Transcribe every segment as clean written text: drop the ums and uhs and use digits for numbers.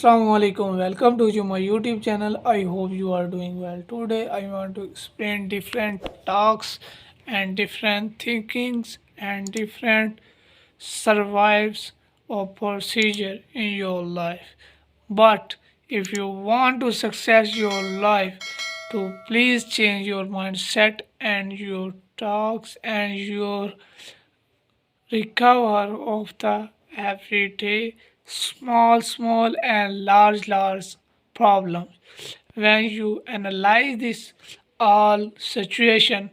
Assalamualaikum. Welcome to my YouTube channel. I hope you are doing well. Today I want to explain different talks and different thinkings and different survives or procedure in your life. But if you want to success your life, to please change your mindset and your talks and your recover of the everyday small and large problems. When you analyze this all situation,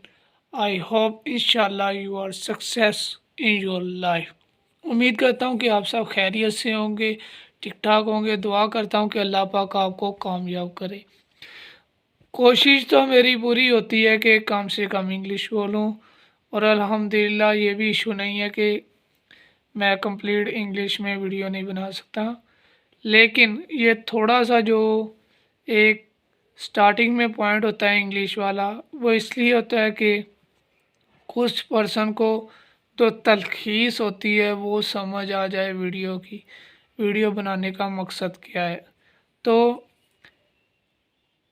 I hope inshallah you are success in your life. उम्मीद करता हूँ कि आप सब खैरियत से होंगे, ठीक ठाक होंगे। दुआ करता हूँ कि अल्लाह पाक आपको कामयाब करे। कोशिश तो मेरी पूरी होती है कि कम से कम इंग्लिश बोलूँ, और अल्हम्दुलिल्लाह ये भी इशू नहीं है कि मैं कंप्लीट इंग्लिश में वीडियो नहीं बना सकता। लेकिन ये थोड़ा सा जो एक स्टार्टिंग में पॉइंट होता है इंग्लिश वाला, वो इसलिए होता है कि कुछ पर्सन को तो तलखीस होती है वो समझ आ जाए वीडियो की, वीडियो बनाने का मकसद क्या है। तो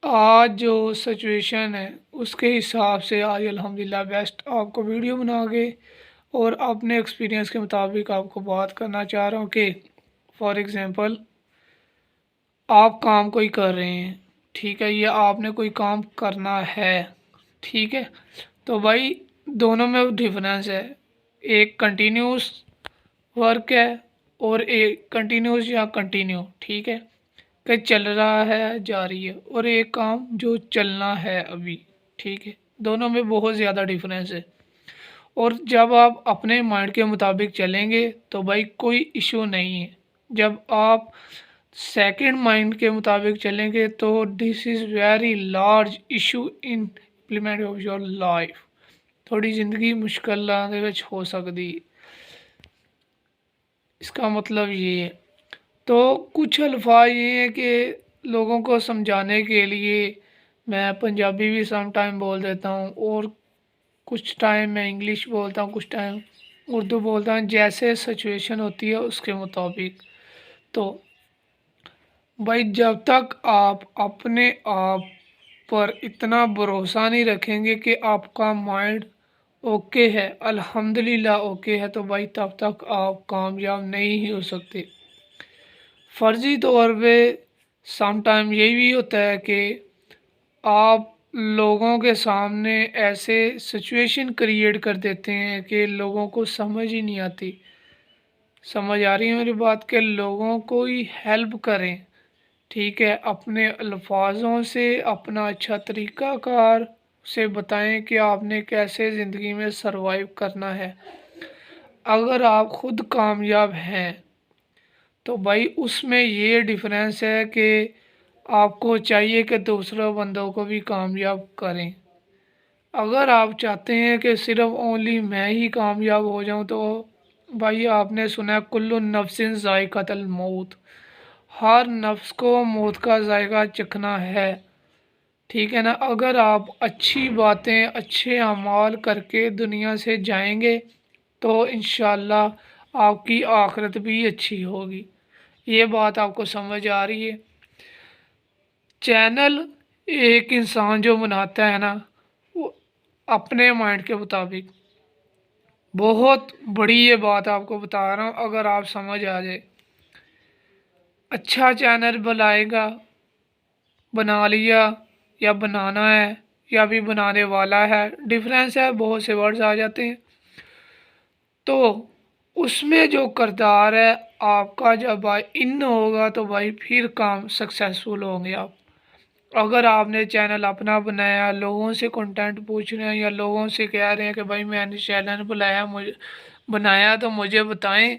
आज जो सिचुएशन है उसके हिसाब से आज अल्हम्दुलिल्लाह बेस्ट आपको वीडियो बना के और अपने एक्सपीरियंस के मुताबिक आपको बात करना चाह रहा हूँ कि फॉर एग्ज़ाम्पल आप काम कोई कर रहे हैं, ठीक है, या आपने कोई काम करना है, ठीक है। तो भाई दोनों में डिफरेंस है। एक कंटिन्यूस वर्क है और एक कंटिन्यूस या कंटिन्यू, ठीक है, कि चल रहा है जारी है, और एक काम जो चलना है अभी, ठीक है। दोनों में बहुत ज़्यादा डिफरेंस है। और जब आप अपने माइंड के मुताबिक चलेंगे तो भाई कोई इशू नहीं है। जब आप सेकंड माइंड के मुताबिक चलेंगे तो this is very large issue in implement of your life. थोड़ी ज़िंदगी मुश्किलों ਦੇ ਵਿੱਚ हो सकती, इसका मतलब ये है। तो कुछ अल्फाज ये हैं कि लोगों को समझाने के लिए मैं पंजाबी भी सम टाइम बोल देता हूँ, और कुछ टाइम मैं इंग्लिश बोलता हूँ, कुछ टाइम उर्दू बोलता हूँ, जैसे सिचुएशन होती है उसके मुताबिक। तो भाई जब तक आप अपने आप पर इतना भरोसा नहीं रखेंगे कि आपका माइंड ओके है, अल्हम्दुलिल्लाह ओके है, तो भाई तब तक आप कामयाब नहीं ही हो सकते। फ़र्ज़ी तौर पे सम टाइम यही भी होता है कि आप लोगों के सामने ऐसे सिचुएशन क्रिएट कर देते हैं कि लोगों को समझ ही नहीं आती। समझ आ रही है मेरी बात? कि लोगों को ही हेल्प करें, ठीक है, अपने अल्फाजों से अपना अच्छा तरीक़ाकार से बताएं कि आपने कैसे ज़िंदगी में सरवाइव करना है। अगर आप ख़ुद कामयाब हैं तो भाई उसमें ये डिफरेंस है कि आपको चाहिए कि दूसरों बंदों को भी कामयाब करें। अगर आप चाहते हैं कि सिर्फ ओनली मैं ही कामयाब हो जाऊं, तो भाई आपने सुना है कुल्लु नफ्सिन ज़ायक़तुल मौत, हर नफ्स को मौत का जायका चखना है, ठीक है ना। अगर आप अच्छी बातें अच्छे अमाल करके दुनिया से जाएंगे तो इंशाल्लाह आपकी आखिरत भी अच्छी होगी। ये बात आपको समझ आ रही है? चैनल एक इंसान जो बनाता है ना, वो अपने माइंड के मुताबिक, बहुत बड़ी ये बात आपको बता रहा हूँ, अगर आप समझ आ जाए, अच्छा चैनल बनाएगा, बना लिया या बनाना है या भी बनाने वाला है, डिफरेंस है, बहुत से वर्ड्स आ जाते हैं। तो उसमें जो किरदार है आपका जब भाई इन होगा तो भाई फिर काम सक्सेसफुल होंगे आप। अगर आपने चैनल अपना बनाया, लोगों से कंटेंट पूछ रहे हैं या लोगों से कह रहे हैं कि भाई मैंने चैनल बनाया तो मुझे बताएं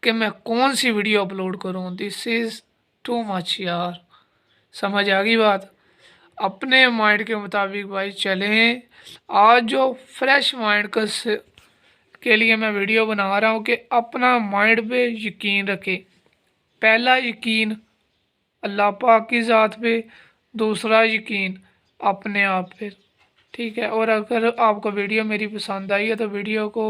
कि मैं कौन सी वीडियो अपलोड करूं, दिस इज़ टू मच यार। समझ आ गई बात? अपने माइंड के मुताबिक भाई चलें। आज जो फ्रेश माइंड के लिए मैं वीडियो बना रहा हूँ कि अपना माइंड पे यकीन रखें। पहला यकीन अल्लाह पाक की ज़ात पे, दूसरा यकीन अपने आप पे, ठीक है। और अगर आपको वीडियो मेरी पसंद आई है तो वीडियो को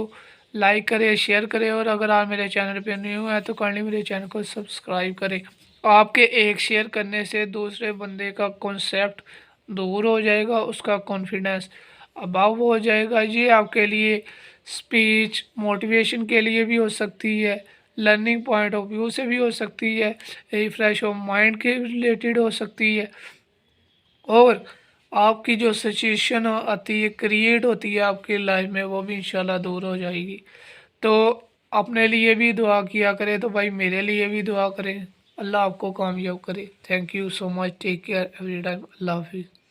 लाइक करें, शेयर करें, और अगर आप मेरे चैनल पे न्यू हैं तो काइंडली मेरे चैनल को सब्सक्राइब करें। आपके एक शेयर करने से दूसरे बंदे का कॉन्सेप्ट दूर हो जाएगा, उसका कॉन्फिडेंस अबव हो जाएगा। ये आपके लिए स्पीच मोटिवेशन के लिए भी हो सकती है, लर्निंग पॉइंट ऑफ व्यू से भी हो सकती है, रिफ्रेश ऑफ माइंड के रिलेटेड हो सकती है, और आपकी जो सिचुएशन आती है क्रिएट होती है आपकी लाइफ में, वो भी इंशाल्लाह दूर हो जाएगी। तो अपने लिए भी दुआ किया करें, तो भाई मेरे लिए भी दुआ करें। अल्लाह आपको कामयाब करे। Thank you so much, take care every time, Allah हाफिज़।